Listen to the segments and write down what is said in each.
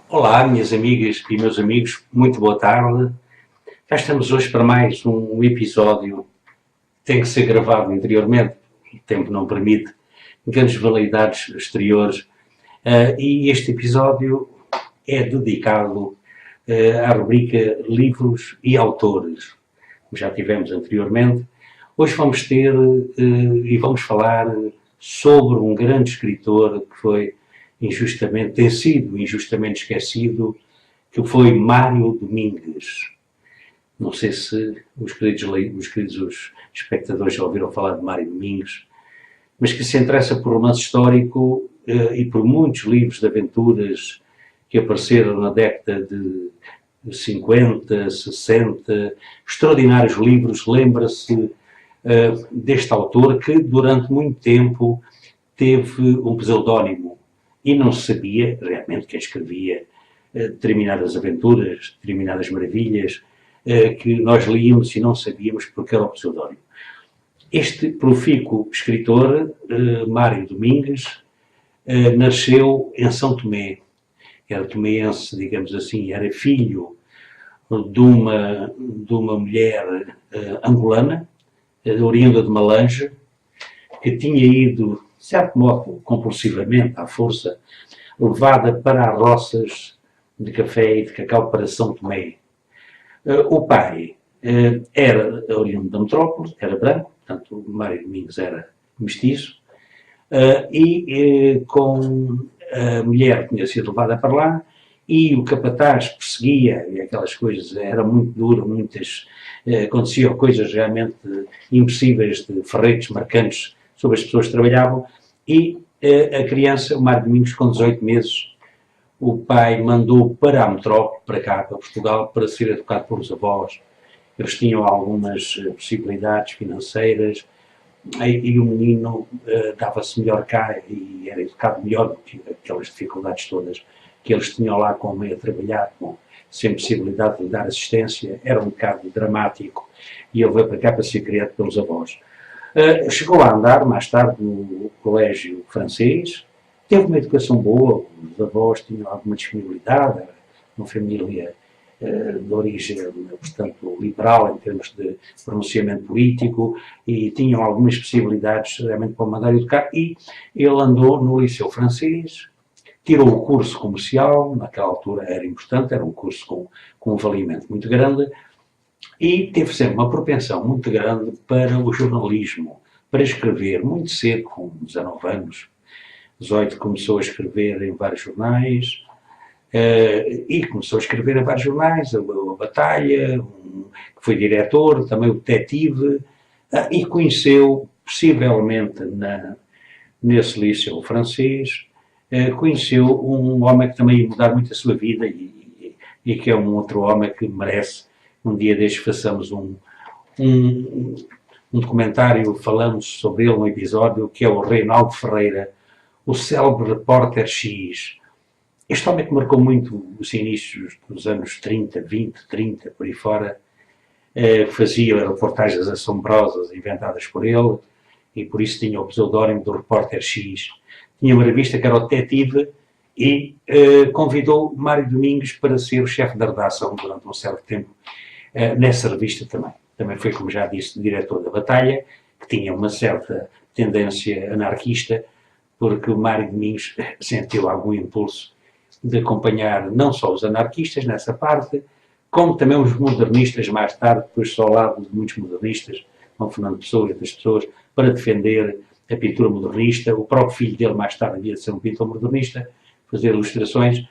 Olá, minhas amigas e meus amigos, muito boa tarde. Já estamos hoje para mais um episódio que tem que ser gravado anteriormente, o tempo não permite, grandes validades exteriores, e este episódio é dedicado à rubrica Livros e Autores, como já tivemos anteriormente. Hoje vamos ter e vamos falar sobre um grande escritor que foi tem sido injustamente esquecido, que foi Mário Domingues. Não sei se os queridos espectadores já ouviram falar de Mário Domingues, mas que se interessa por romance histórico e por muitos livros de aventuras que apareceram na década de 50, 60, extraordinários livros. Lembra-se deste autor que durante muito tempo teve um pseudónimo e não se sabia realmente quem escrevia determinadas aventuras, determinadas maravilhas que nós líamos e não sabíamos porque era o pseudónimo. Este profícuo escritor, Mário Domingues, nasceu em São Tomé. Era tomeense, digamos assim, era filho de uma mulher angolana, oriunda de Malange, que tinha ido, de certo modo, compulsivamente, à força, levada para as roças de café e de cacau para São Tomé. O pai era oriundo da metrópole, era branco, portanto, Mário Domingos era mestiço, e com a mulher tinha sido levada para lá, e o capataz perseguia, e aquelas coisas, era muito duro, aconteciam coisas realmente impossíveis, de ferretes marcantes sobre as pessoas que trabalhavam, e a criança, o Mário Domingos, com 18 meses, o pai mandou para a metrópole, para cá, para Portugal, para ser educado pelos avós. Eles tinham algumas possibilidades financeiras e o menino dava-se melhor cá e era educado melhor do que aquelas dificuldades todas que eles tinham lá com meio a trabalhar, sem possibilidade de lhe dar assistência. Era um bocado dramático e ele veio para cá para ser criado pelos avós. Chegou a andar mais tarde no colégio francês, teve uma educação boa, os avós tinham alguma disponibilidade, era uma família de origem, portanto, liberal em termos de pronunciamento político e tinham algumas possibilidades realmente para o mandar educar, e ele andou no liceu francês, tirou o curso comercial, naquela altura era importante, era um curso com um valimento muito grande, e teve sempre uma propensão muito grande para o jornalismo, para escrever muito cedo, com 19 anos. 18 começou a escrever em vários jornais, e começou a escrever em vários jornais, a Batalha, que foi diretor, também o Detetive, e conheceu, possivelmente nesse liceu francês, conheceu um homem que também ia mudar muito a sua vida e que é um outro homem que merece, um dia destes façamos um documentário, falamos sobre ele, um episódio, que é o Reinaldo Ferreira, o célebre repórter X. Este homem que marcou muito os inícios dos anos 30, 20, 30, por aí fora, fazia reportagens assombrosas inventadas por ele, e por isso tinha o pseudónimo do repórter X. Tinha uma revista que era o Detetive, e convidou Mário Domingues para ser o chefe da redação durante um certo tempo nessa revista também. Também foi, como já disse, diretor da Batalha, que tinha uma certa tendência anarquista, porque o Mário Domingos sentiu algum impulso de acompanhar não só os anarquistas nessa parte, como também os modernistas mais tarde, depois só ao lado de muitos modernistas, como Fernando Pessoa e outras pessoas, para defender a pintura modernista. O próprio filho dele mais tarde havia de ser um pintor modernista, fazer ilustrações,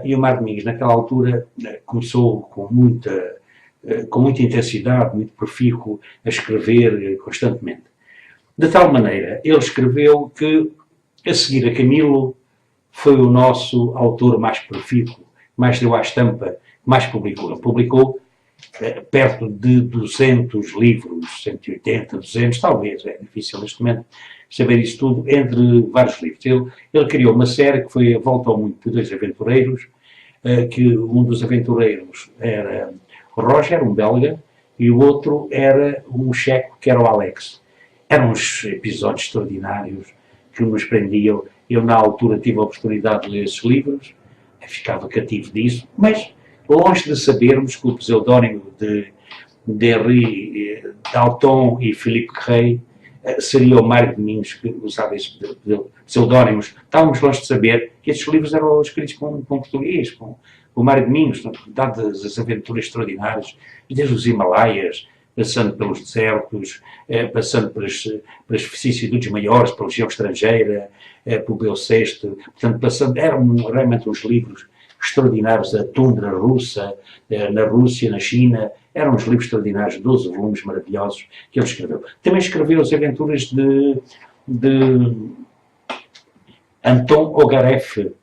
e o Mário Domingos naquela altura começou com muita intensidade, muito profícuo, a escrever constantemente. De tal maneira, ele escreveu que, a seguir a Camilo, foi o nosso autor mais profícuo, mais deu à estampa, mais publicou. Ele publicou perto de 200 livros, 180, 200, talvez, é difícil neste momento saber isso tudo, entre vários livros. Ele criou uma série que foi a Volta ao Mundo de dois aventureiros, que um dos aventureiros era o Roger, um belga, e o outro era um checo, que era o Alex. Eram uns episódios extraordinários que nos prendiam. Eu, na altura, tive a oportunidade de ler esses livros, ficava cativo disso, mas longe de sabermos que o pseudónimo de Henri Dalton e Philippe Rey seria o Mário Domingos que usava esses pseudónimos. Estávamos longe de saber que esses livros eram escritos com português, com o Mário Domingos, dadas as aventuras extraordinárias, desde os Himalaias, passando pelos desertos, passando pelas vicissitudes maiores, pela região estrangeira, pelo Belceste, portanto, eram realmente uns livros extraordinários, a tundra russa, na Rússia, na China, eram uns livros extraordinários, 12 volumes maravilhosos que ele escreveu. Também escreveu as aventuras de Anton Ogarev,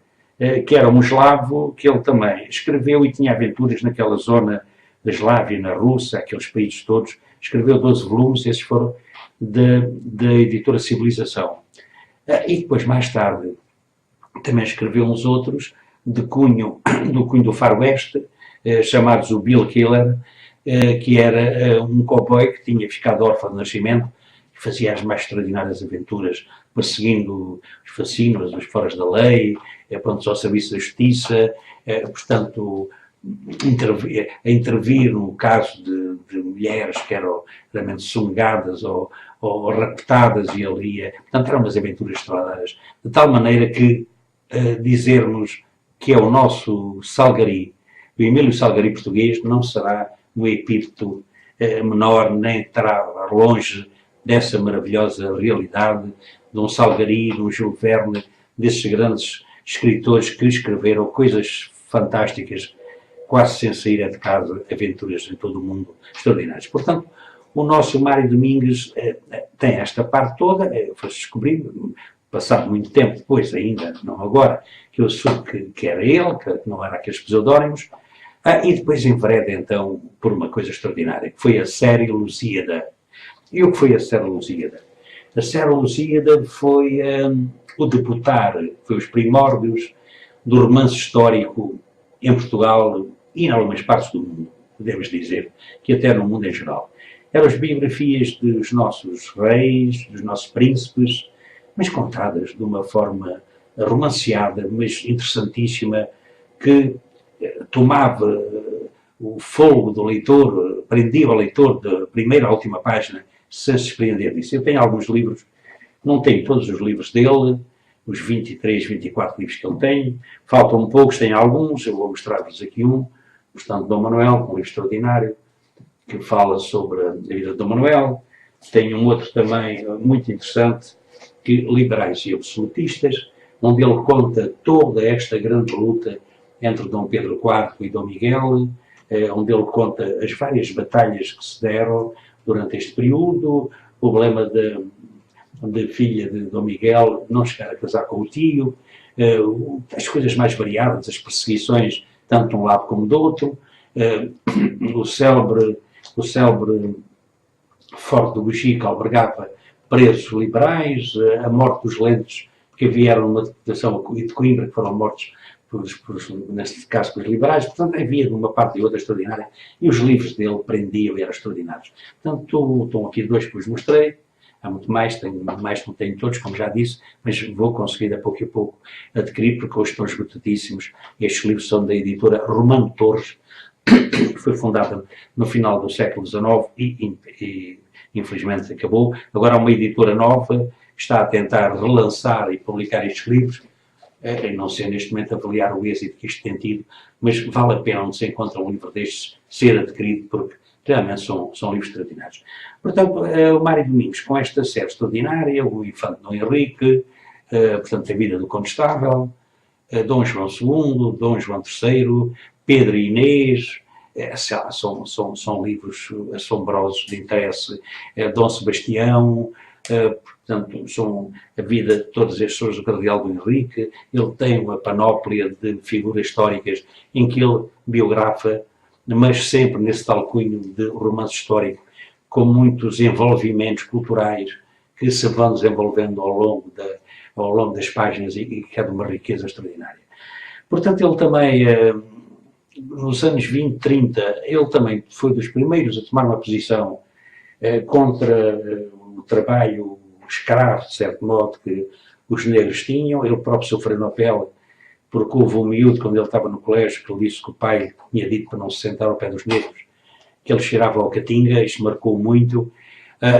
que era um eslavo, que ele também escreveu e tinha aventuras naquela zona da Eslávia, na Rússia, aqueles países todos. Escreveu 12 volumes, esses foram da editora Civilização. E depois, mais tarde, também escreveu uns outros do cunho do faroeste, chamados o Bill Killer, que era um cowboy que tinha ficado órfão de nascimento e fazia as mais extraordinárias aventuras, perseguindo os fascínoras, os foras da lei, pronto, ao serviço da justiça, portanto, a intervir no caso de mulheres que eram realmente songadas ou raptadas e ele ia. Portanto, eram umas aventuras extraordinárias, de tal maneira que dizermos que é o nosso Salgari, o Emílio Salgari português, não será um epíteto menor, nem estará longe dessa maravilhosa realidade de um Salgari, de um Jules Verne, desses grandes escritores que escreveram coisas fantásticas, quase sem sair de casa, aventuras em todo o mundo extraordinárias. Portanto, o nosso Mário Domingues tem esta parte toda, foi-se descobrindo, passado muito tempo depois ainda, não agora, que eu soube que era ele, que não era aqueles pseudónimos, e depois envereda então por uma coisa extraordinária, que foi a série Lusíada. E o que foi a série Lusíada? A série Lusíada foi o debutar, foi os primórdios do romance histórico em Portugal e em algumas partes do mundo, podemos dizer, que até no mundo em geral. Eram as biografias dos nossos reis, dos nossos príncipes, mas contadas de uma forma romanceada, mas interessantíssima, que tomava o fogo do leitor, prendia o leitor da primeira à última página, sem se desprender disso. Eu tenho alguns livros, não tenho todos os livros dele, os 23, 24 livros que ele tem, faltam poucos, tenho alguns, eu vou mostrar-vos aqui um, portanto, Dom Manuel, um livro extraordinário, que fala sobre a vida de Dom Manuel. Tenho um outro também muito interessante, que Liberais e Absolutistas, onde ele conta toda esta grande luta entre Dom Pedro IV e Dom Miguel, onde ele conta as várias batalhas que se deram durante este período, o problema da filha de Dom Miguel não chegar a casar com o tio, as coisas mais variadas, as perseguições, tanto de um lado como do outro, o célebre Forte do Bugi, que albergava presos liberais, a morte dos lentes que vieram numa deputação de Coimbra, que foram mortos, neste caso, pelos liberais. Portanto, havia de uma parte e outra extraordinária, e os livros dele prendiam e eram extraordinários. Portanto, estão aqui dois que vos mostrei, há muito mais, não tenho todos, como já disse, mas vou conseguir a pouco adquirir, porque hoje estão esgotadíssimos. Estes livros são da editora Romano Torres, que foi fundada no final do século XIX e infelizmente acabou. Agora há uma editora nova que está a tentar relançar e publicar estes livros. Não sei neste momento avaliar o êxito que isto tem tido, mas vale a pena onde se encontra um livro destes ser adquirido, porque realmente são livros extraordinários. Portanto, o Mário Domingos, com esta série extraordinária, o Infante Dom Henrique, portanto, a vida do Condestável, Dom João II, Dom João III, Pedro e Inês, são livros assombrosos de interesse, Dom Sebastião, portanto, são a vida de todas as pessoas do Cardeal do Henrique. Ele tem uma panóplia de figuras históricas em que ele biografa, mas sempre nesse tal cunho de romance histórico, com muitos envolvimentos culturais que se vão desenvolvendo ao longo das páginas e que é de uma riqueza extraordinária. Portanto, ele também, nos anos 20, 30, ele também foi dos primeiros a tomar uma posição contra o trabalho escravo, de certo modo, que os negros tinham. Ele próprio sofreu na pele porque houve um miúdo, quando ele estava no colégio, que ele disse que o pai tinha dito para não se sentar ao pé dos negros, que ele cheirava ao Caatinga, isto marcou muito,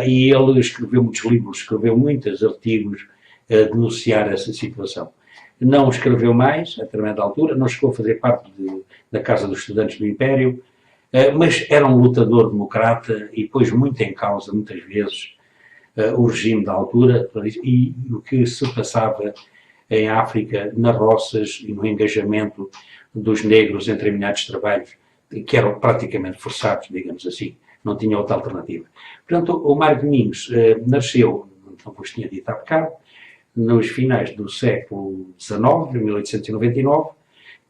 e ele escreveu muitos livros, escreveu muitos artigos a denunciar essa situação. Não escreveu mais, a determinada altura, não chegou a fazer parte da Casa dos Estudantes do Império, mas era um lutador democrata e pôs muito em causa, muitas vezes, o regime da altura e o que se passava em África, nas roças e no engajamento dos negros em determinados trabalhos, que eram praticamente forçados, digamos assim, não tinha outra alternativa. Portanto, o Mário Domingos nasceu, não vos tinha dito há bocado, nos finais do século XIX, de 1899,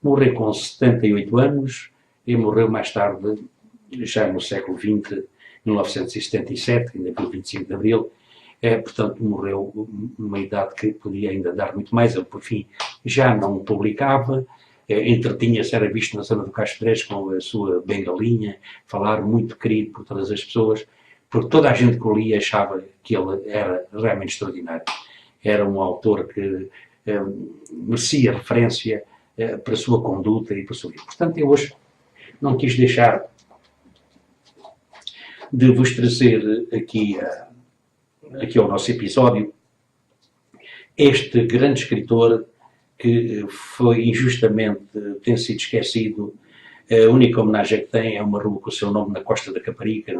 morreu com 78 anos e morreu mais tarde, já no século XX, 1977, ainda pelo 25 de Abril, portanto morreu numa idade que podia ainda dar muito mais, ele por fim já não publicava, entretinha-se, era visto na zona do Castro Drés com a sua bengalinha, falar muito querido por todas as pessoas, porque toda a gente que o lia achava que ele era realmente extraordinário. Era um autor que merecia referência para a sua conduta e para o seu livro. Portanto, eu hoje não quis deixar de vos trazer aqui ao nosso episódio este grande escritor que foi injustamente, tem sido esquecido. A única homenagem que tem é uma rua com o seu nome na Costa da Caparica,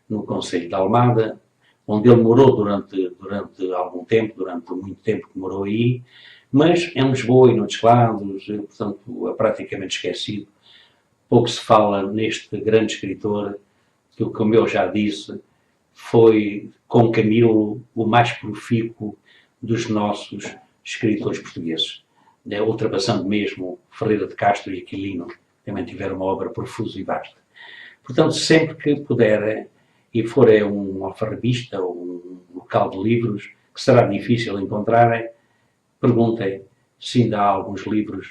no concelho de Almada, onde ele morou durante algum tempo, durante muito tempo que morou aí, mas em Lisboa e noutros lados, portanto, é praticamente esquecido. Pouco se fala neste grande escritor, que, como eu já disse, foi, com Camilo, o mais profícuo dos nossos escritores portugueses, ultrapassando mesmo Ferreira de Castro e Aquilino, também tiveram uma obra profusa e vasta. Portanto, sempre que puderem, e forem um alfarrabista ou um local de livros, que será difícil encontrarem, perguntem se ainda há alguns livros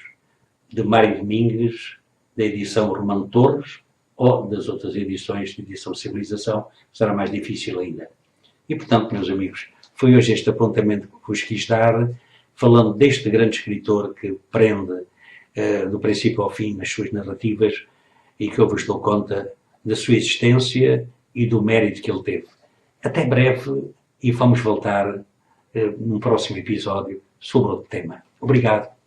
de Mário Domingues, da edição Romano Torres, ou das outras edições de edição Civilização, será mais difícil ainda. E, portanto, meus amigos, foi hoje este apontamento que vos quis dar, falando deste grande escritor que prende do princípio ao fim nas suas narrativas e que eu vos dou conta da sua existência e do mérito que ele teve. Até breve e vamos voltar num próximo episódio sobre outro tema. Obrigado.